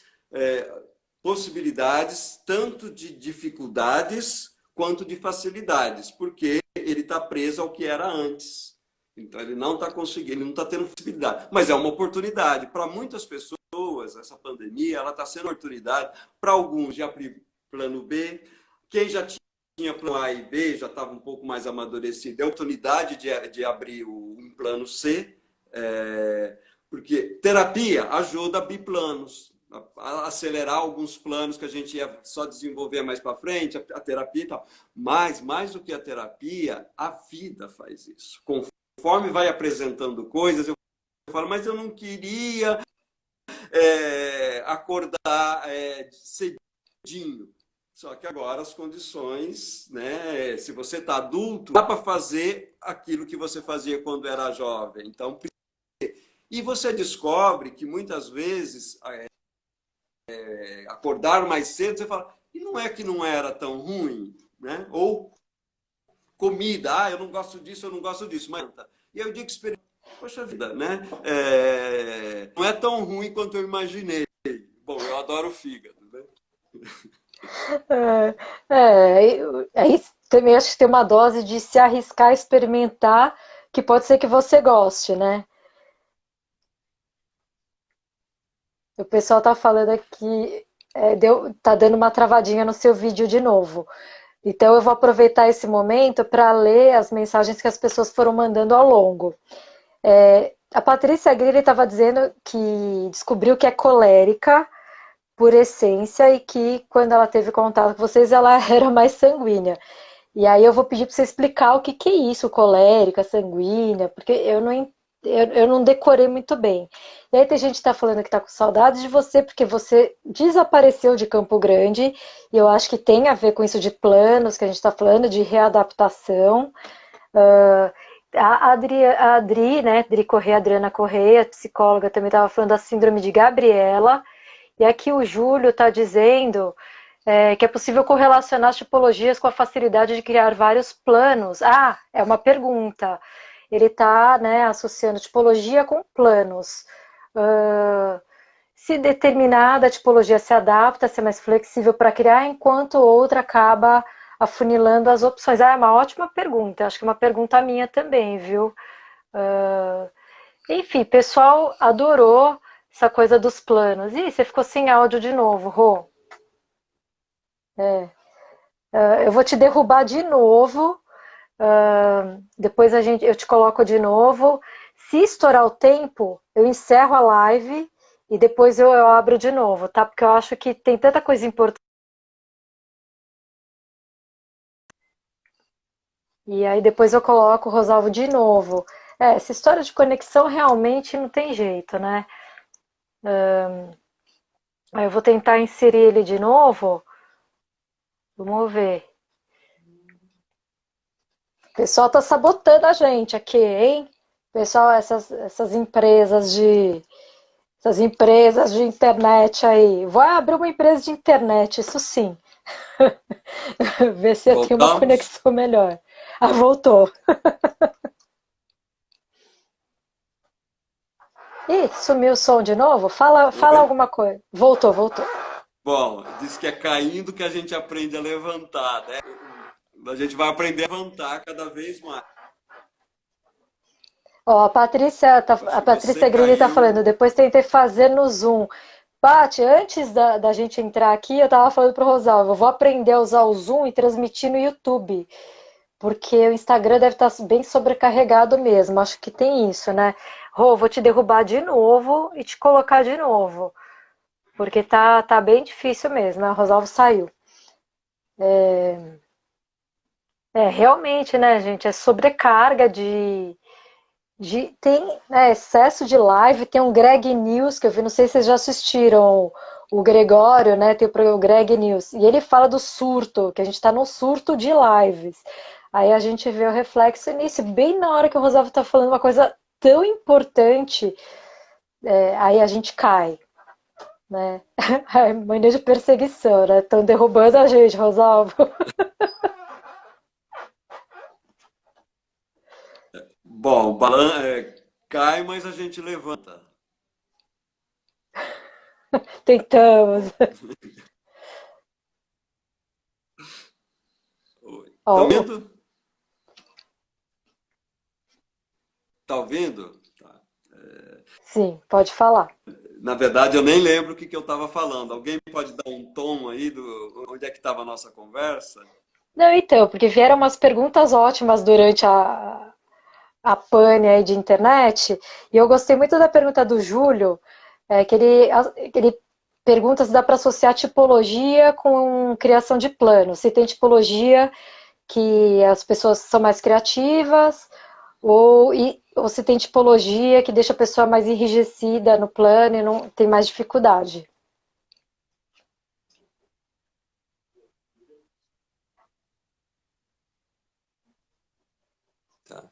Speaker 2: possibilidades, tanto de dificuldades quanto de facilidades, porque ele está preso ao que era antes. Então, ele não está conseguindo, ele não está tendo possibilidade. Mas é uma oportunidade. Para muitas pessoas, essa pandemia, ela está sendo uma oportunidade. Para alguns, de abrir plano B. Quem já tinha plano A e B, já estava um pouco mais amadurecido, é a oportunidade de abrir um plano C, porque terapia ajuda a abrir planos, a acelerar alguns planos que a gente ia só desenvolver mais para frente, a terapia e tal. Mas, mais do que a terapia, a vida faz isso. Conforme vai apresentando coisas, eu falo, mas eu não queria acordar cedinho. Só que agora as condições, né? Se você está adulto, dá para fazer aquilo que você fazia quando era jovem. Então, e você descobre que muitas vezes acordar mais cedo, você fala, e não é que não era tão ruim, né? Ou comida, eu não gosto disso, eu não gosto disso, mas e aí eu digo que experiência, poxa vida, né? Não é tão ruim quanto eu imaginei. Bom, eu adoro fígado, né?
Speaker 1: Aí também acho que tem uma dose de se arriscar a experimentar, que pode ser que você goste, né? O pessoal tá falando aqui, tá dando uma travadinha no seu vídeo de novo. Então eu vou aproveitar esse momento para ler as mensagens que as pessoas foram mandando ao longo. A Patrícia Grilli estava dizendo que descobriu que é colérica por essência e que quando ela teve contato com vocês ela era mais sanguínea. E aí eu vou pedir para você explicar o que, que é isso, colérica, sanguínea, porque eu não decorei muito bem. E aí tem gente que está falando que está com saudade de você, porque você desapareceu de Campo Grande, e eu acho que tem a ver com isso de planos, que a gente está falando, de readaptação. A Adri, né, Adri Correia, Adriana Correia, psicóloga, também estava falando da síndrome de Gabriela, e aqui o Júlio está dizendo que é possível correlacionar as tipologias com a facilidade de criar vários planos. Ah, é uma pergunta. Ele está, né, associando tipologia com planos. Se determinada tipologia se adapta, se é mais flexível para criar, enquanto outra acaba afunilando as opções. Ah, é uma ótima pergunta. Acho que é uma pergunta minha também, viu? Enfim, pessoal adorou essa coisa dos planos. Ih, você ficou sem áudio de novo, Rô. Eu vou te derrubar de novo. Depois eu te coloco de novo. Se estourar o tempo, eu encerro a live e depois eu abro de novo, tá? Porque eu acho que tem tanta coisa importante. E aí depois eu coloco o Rosalvo de novo. Essa história de conexão realmente não tem jeito, né? Aí eu vou tentar inserir ele de novo. Vamos ver. O pessoal tá sabotando a gente aqui, hein? Pessoal, essas empresas de internet aí. Vai abrir uma empresa de internet, isso sim. Ver se eu tenho uma
Speaker 2: Voltamos?
Speaker 1: conexão melhor. Ah, voltou. Ih, sumiu o som de novo? Fala
Speaker 2: Oi?
Speaker 1: alguma coisa. Voltou, voltou.
Speaker 2: Bom, diz que é caindo que a gente aprende a levantar, né? A gente vai aprender a levantar cada vez mais.
Speaker 1: Ó,
Speaker 2: Eu acho
Speaker 1: A
Speaker 2: que você
Speaker 1: Patrícia Grilli tá falando,
Speaker 2: caiu.
Speaker 1: depois tentei fazer no Zoom. Paty, antes da gente entrar aqui, eu tava falando pro Rosalvo, eu vou aprender a usar o Zoom e transmitir no YouTube, porque o Instagram deve estar bem sobrecarregado mesmo, acho que tem isso, né? Rô, vou te derrubar de novo e te colocar de novo, porque tá bem difícil mesmo, né? O Rosalvo saiu. Realmente, né, gente, é sobrecarga tem, né, excesso de live, tem um Greg News que eu vi, não sei se vocês já assistiram, o Gregório, né, tem o programa Greg News, e ele fala do surto, que a gente está num surto de lives. Aí a gente vê o reflexo nisso, bem na hora que o Rosalvo está falando uma coisa tão importante, aí a gente cai, né? É mania de perseguição, né? Estão derrubando a gente, Rosalvo.
Speaker 2: Bom, cai, mas a gente levanta.
Speaker 1: Tentamos.
Speaker 2: Tá
Speaker 1: Ó,
Speaker 2: ouvindo? Tá ouvindo? Tá.
Speaker 1: sim, pode falar.
Speaker 2: Na verdade, eu nem lembro o que eu estava falando. Alguém pode dar um tom aí do onde é que estava a nossa conversa?
Speaker 1: Não, então, porque vieram umas perguntas ótimas durante a pane aí de internet, e eu gostei muito da pergunta do Júlio, que ele pergunta se dá para associar tipologia com criação de planos. Se tem tipologia que as pessoas são mais criativas, ou se tem tipologia que deixa a pessoa mais enrijecida no plano e não tem mais dificuldade.
Speaker 2: Tá.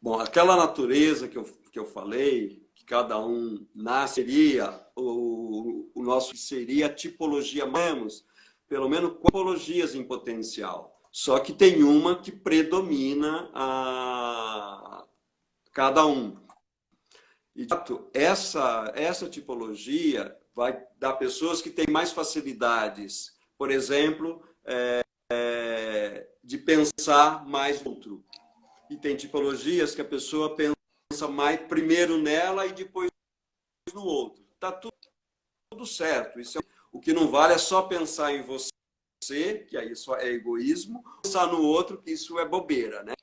Speaker 2: Bom, aquela natureza que eu falei, que cada um nasceria, o nosso seria a tipologia menos, pelo menos tipologias em potencial. Só que tem uma que predomina a cada um. E, de fato, essa tipologia vai dar pessoas que têm mais facilidades, por exemplo, de pensar mais no outro. E tem tipologias que a pessoa pensa mais primeiro nela e depois no outro. Está tudo certo. O que não vale é só pensar em você, que aí só é egoísmo, pensar no outro, que isso é bobeira, né?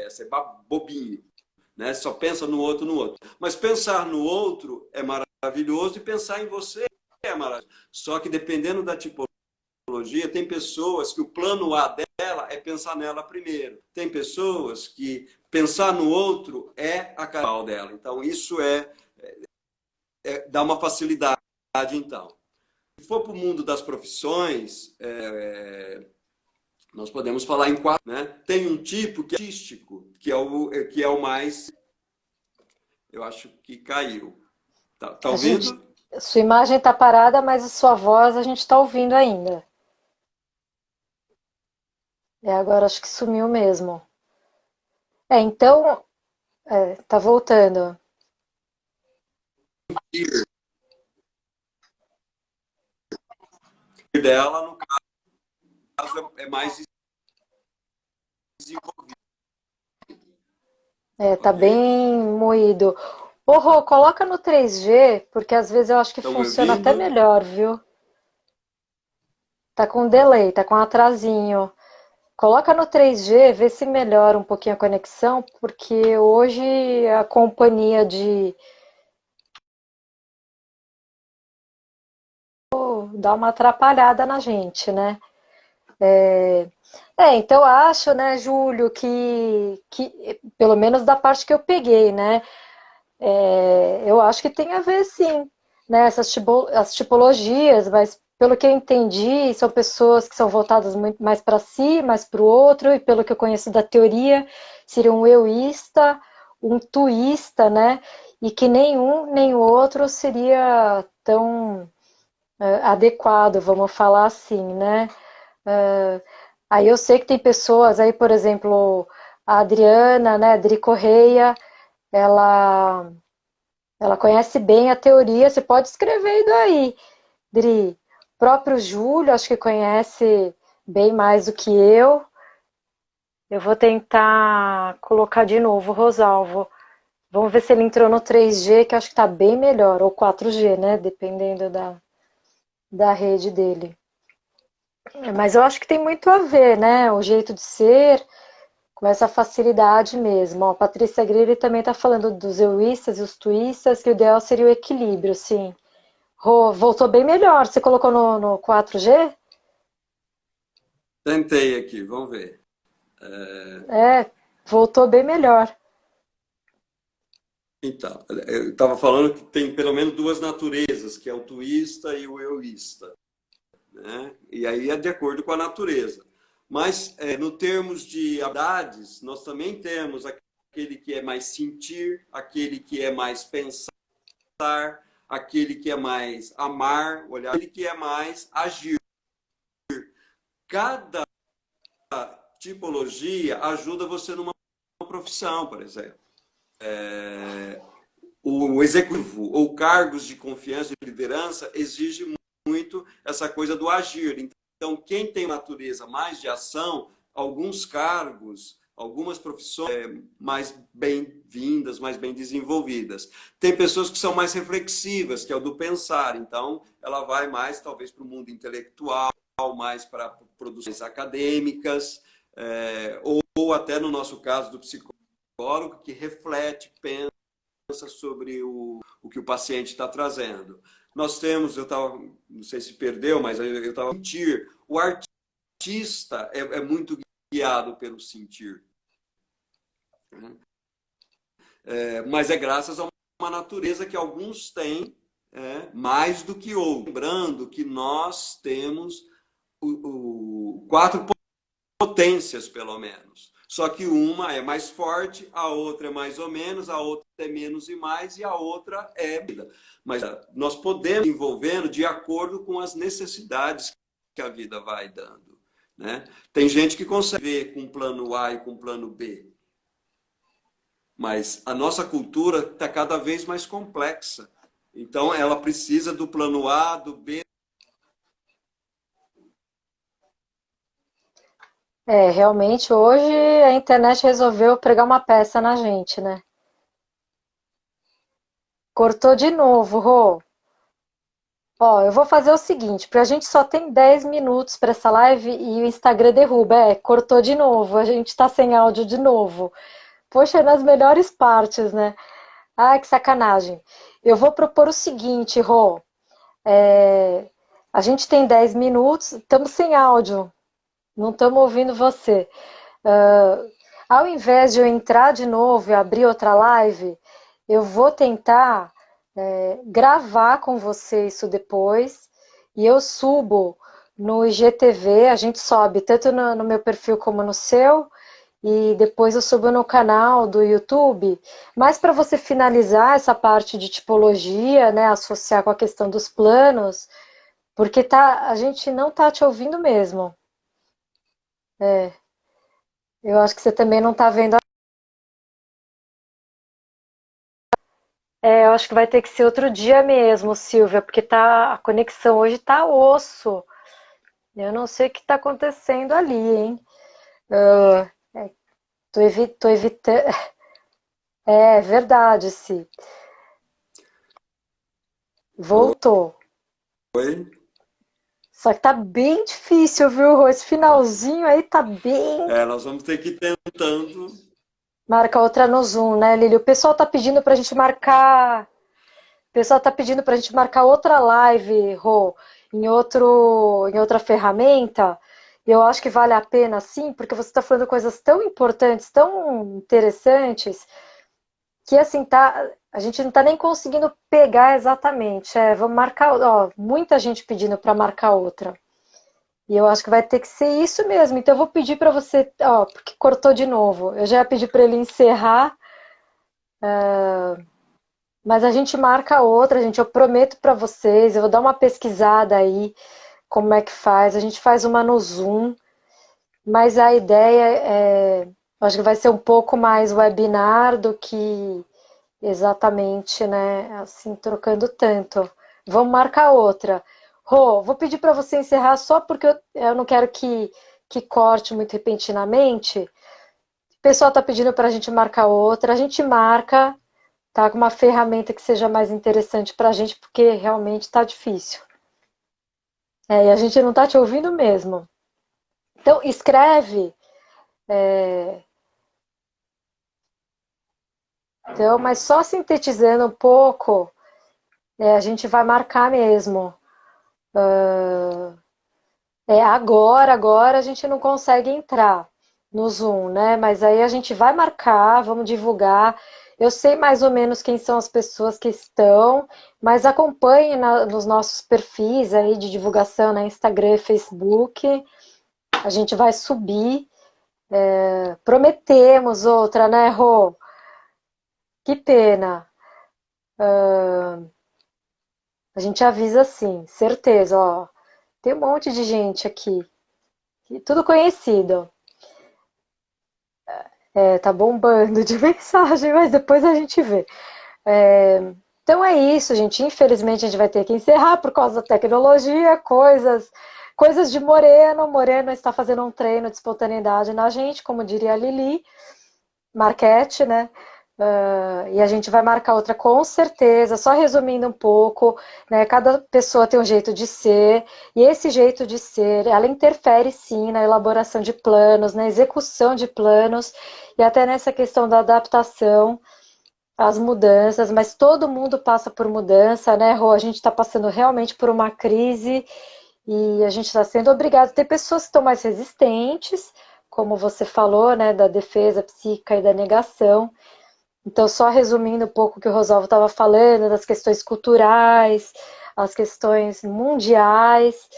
Speaker 2: Você é bobinho, né? Só pensa no outro, no outro. Mas pensar no outro é maravilhoso e pensar em você é maravilhoso. Só que dependendo da tipologia, tem pessoas que o plano A dela é pensar nela primeiro. Tem pessoas que pensar no outro é a canal dela. Então, isso dá uma facilidade, então. Se for para o mundo das profissões, nós podemos falar em quatro, né? Tem um tipo que é artístico, que é o mais... Eu acho que caiu. Tá
Speaker 1: A gente,
Speaker 2: ouvindo?
Speaker 1: sua imagem está parada, mas a sua voz a gente está ouvindo ainda. Agora acho que sumiu mesmo. Então, tá voltando.
Speaker 2: Dela, no caso, é mais desenvolvido.
Speaker 1: Tá
Speaker 2: Ok?
Speaker 1: bem moído. Ô, Rô, coloca no 3G, porque às vezes eu acho que
Speaker 2: Estão me
Speaker 1: funciona até
Speaker 2: ouvindo?
Speaker 1: melhor, viu? Tá com delay, tá com atrasinho. Coloca no 3G, vê se melhora um pouquinho a conexão, porque hoje a companhia de dá uma atrapalhada na gente, né? Então eu acho, né, Júlio, que pelo menos da parte que eu peguei, né, eu acho que tem a ver sim, né, as tipologias, mas pelo que eu entendi, são pessoas que são voltadas muito mais para si, mais para o outro, e pelo que eu conheço da teoria, seria um euísta, um tuísta, né, e que nenhum nem o outro seria tão adequado, vamos falar assim, né. Aí eu sei que tem pessoas aí, por exemplo, a Adriana, né, Adri Correia, ela, ela conhece bem a teoria, você pode escrever isso aí, Dri. O próprio Júlio, acho que conhece bem mais do que eu. Eu vou tentar colocar de novo o Rosalvo. Vamos ver se ele entrou no 3G, que acho que está bem melhor, ou 4G, né, dependendo da rede dele. Mas eu acho que tem muito a ver, né, o jeito de ser, com essa facilidade mesmo. Ó, a Patrícia Grilli também está falando dos euístas e os tuístas, que o ideal seria o equilíbrio, sim. Voltou bem melhor. Você colocou no 4G?
Speaker 2: Tentei aqui, vamos ver.
Speaker 1: Voltou bem melhor.
Speaker 2: Então, eu estava falando que tem pelo menos duas naturezas, que é o tuísta e o euísta, né? E aí é de acordo com a natureza. Mas, no termos de habilidades, nós também temos aquele que é mais sentir, aquele que é mais pensar, aquele que é mais amar, olhar, aquele que é mais agir. Cada tipologia ajuda você numa profissão, por exemplo. O executivo ou cargos de confiança e liderança exige muito essa coisa do agir. Então, quem tem natureza mais de ação, alguns cargos, algumas profissões mais bem-vindas, mais bem desenvolvidas. Tem pessoas que são mais reflexivas, que é o do pensar. Então, ela vai mais, talvez, para o mundo intelectual, mais para produções acadêmicas, ou até, no nosso caso, do psicólogo, que reflete, pensa sobre o que o paciente está trazendo. Nós temos, eu estava, não sei se perdeu, mas eu estava a sentir. O artista é muito guiado pelo sentir. Mas é graças a uma natureza que alguns têm mais do que outros. Lembrando que nós temos quatro potências, pelo menos. Só que uma é mais forte, a outra é mais ou menos, a outra é menos e mais, e a outra é vida. Mas nós podemos envolvendo de acordo com as necessidades que a vida vai dando, né? Tem gente que consegue ver com plano A e com plano B. mas a nossa cultura está cada vez mais complexa. Então, ela precisa do plano A, do B.
Speaker 1: É, realmente hoje a internet resolveu pregar uma peça na gente, né? Cortou de novo, Rô. Ó, eu vou fazer o seguinte, porque a gente só tem 10 minutos para essa live e o Instagram derruba. É, cortou de novo, a gente tá sem áudio de novo. Poxa, é nas melhores partes, né? Ai, que sacanagem. Eu vou propor o seguinte, Rô. É, a gente tem 10 minutos, estamos sem áudio, não estamos ouvindo você. Ah, ao invés de eu entrar de novo e abrir outra live, eu vou tentar gravar com você isso depois e eu subo no IGTV, a gente sobe tanto no meu perfil como no seu, e depois eu subo no canal do YouTube. Mas para você finalizar essa parte de tipologia, né, associar com a questão dos planos, porque a gente não tá te ouvindo mesmo. É, eu acho que você também não tá vendo. É, eu acho que vai ter que ser outro dia mesmo, Silvia, porque a conexão hoje tá osso. Eu não sei o que está acontecendo ali, hein? Ah, tô evitando. É verdade, sim. Voltou.
Speaker 2: Oi?
Speaker 1: Só que tá bem difícil, viu? Esse finalzinho aí tá bem.
Speaker 2: É, nós vamos ter que ir tentando.
Speaker 1: Marca outra no Zoom, né, Lili? O pessoal tá pedindo pra gente marcar. O pessoal tá pedindo pra gente marcar outra live, Rô, em outra ferramenta. E eu acho que vale a pena, sim, porque você está falando coisas tão importantes, tão interessantes, que assim, a gente não tá nem conseguindo pegar exatamente. É, vamos marcar, ó, muita gente pedindo para marcar outra. E eu acho que vai ter que ser isso mesmo. Então eu vou pedir para você, ó, porque cortou de novo. Eu já ia pedir para ele encerrar, mas a gente marca outra, gente. Eu prometo para vocês, eu vou dar uma pesquisada aí como é que faz. A gente faz uma no Zoom, mas a ideia é, acho que vai ser um pouco mais webinar do que exatamente, né? Assim, trocando tanto. Vamos marcar outra. Rô, vou pedir para você encerrar só porque eu não quero que corte muito repentinamente. O pessoal está pedindo para a gente marcar outra. A gente marca, tá? Com uma ferramenta que seja mais interessante para a gente, porque realmente está difícil. É, e a gente não está te ouvindo mesmo. Então, escreve. Então, mas só sintetizando um pouco, a gente vai marcar mesmo. É, agora a gente não consegue entrar no Zoom, né? Mas aí a gente vai marcar, vamos divulgar. Eu sei mais ou menos quem são as pessoas que estão, mas acompanhe nos nossos perfis aí de divulgação, né? Instagram, Facebook. A gente vai subir. Prometemos outra, né, Rô? Que pena. A gente avisa sim, certeza, ó. Tem um monte de gente aqui, tudo conhecido. É, tá bombando de mensagem, mas depois a gente vê. É, então é isso, gente. Infelizmente a gente vai ter que encerrar por causa da tecnologia, coisas de Moreno. Moreno está fazendo um treino de espontaneidade na gente, como diria a Lili Marquete, né? E a gente vai marcar outra com certeza, só resumindo um pouco, né? Cada pessoa tem um jeito de ser, e esse jeito de ser, ela interfere sim na elaboração de planos, na execução de planos, e até nessa questão da adaptação às mudanças, mas todo mundo passa por mudança, né, Rô? A gente está passando realmente por uma crise e a gente está sendo obrigado. Tem pessoas que estão mais resistentes, como você falou, né, da defesa psíquica e da negação. Então, só resumindo um pouco o que o Rosalvo estava falando, das questões culturais, as questões mundiais,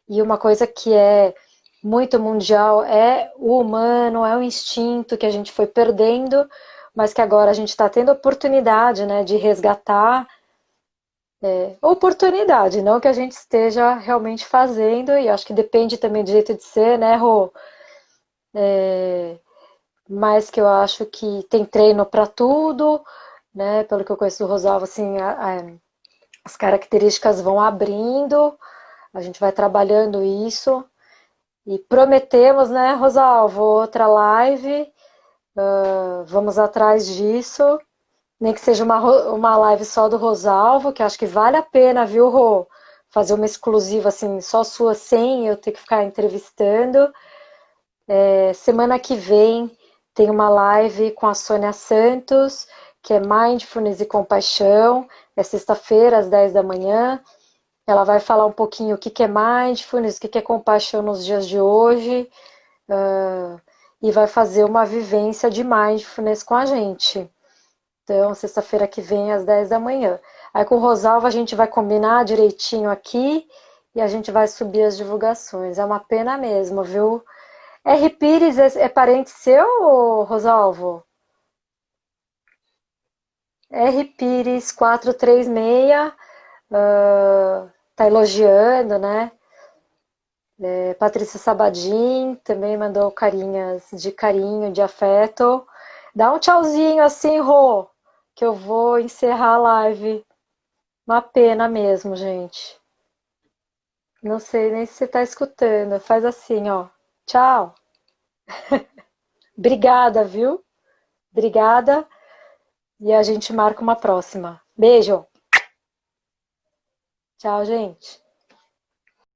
Speaker 1: e uma coisa que é muito mundial é o humano, é o instinto que a gente foi perdendo, mas que agora a gente está tendo a oportunidade, né, de resgatar. Oportunidade, não que a gente esteja realmente fazendo, e acho que depende também do jeito de ser, né, Rô? mas que eu acho que tem treino para tudo, né? Pelo que eu conheço do Rosalvo, assim, as características vão abrindo, a gente vai trabalhando isso e prometemos, né, Rosalvo, outra live, vamos atrás disso, nem que seja uma live só do Rosalvo, que acho que vale a pena, viu, Rô? Fazer uma exclusiva assim, só sua sem eu ter que ficar entrevistando. Semana que vem tem uma live com a Sônia Santos, que é Mindfulness e Compaixão. É sexta-feira, às 10 da manhã. Ela vai falar um pouquinho o que é Mindfulness, o que é compaixão nos dias de hoje. E vai fazer uma vivência de Mindfulness com a gente. Então, sexta-feira que vem, às 10 da manhã. Aí com o Rosalvo a gente vai combinar direitinho aqui e a gente vai subir as divulgações. É uma pena mesmo, viu? R. Pires é parente seu, Rosalvo? R. Pires 436 tá elogiando, né? Patrícia Sabadim também mandou carinhas de carinho, de afeto. Dá um tchauzinho assim, Rô, que eu vou encerrar a live. Uma pena mesmo, gente. Não sei nem se você tá escutando. Faz assim, ó. Tchau. Obrigada, viu? Obrigada. E a gente marca uma próxima. Beijo. Tchau, gente.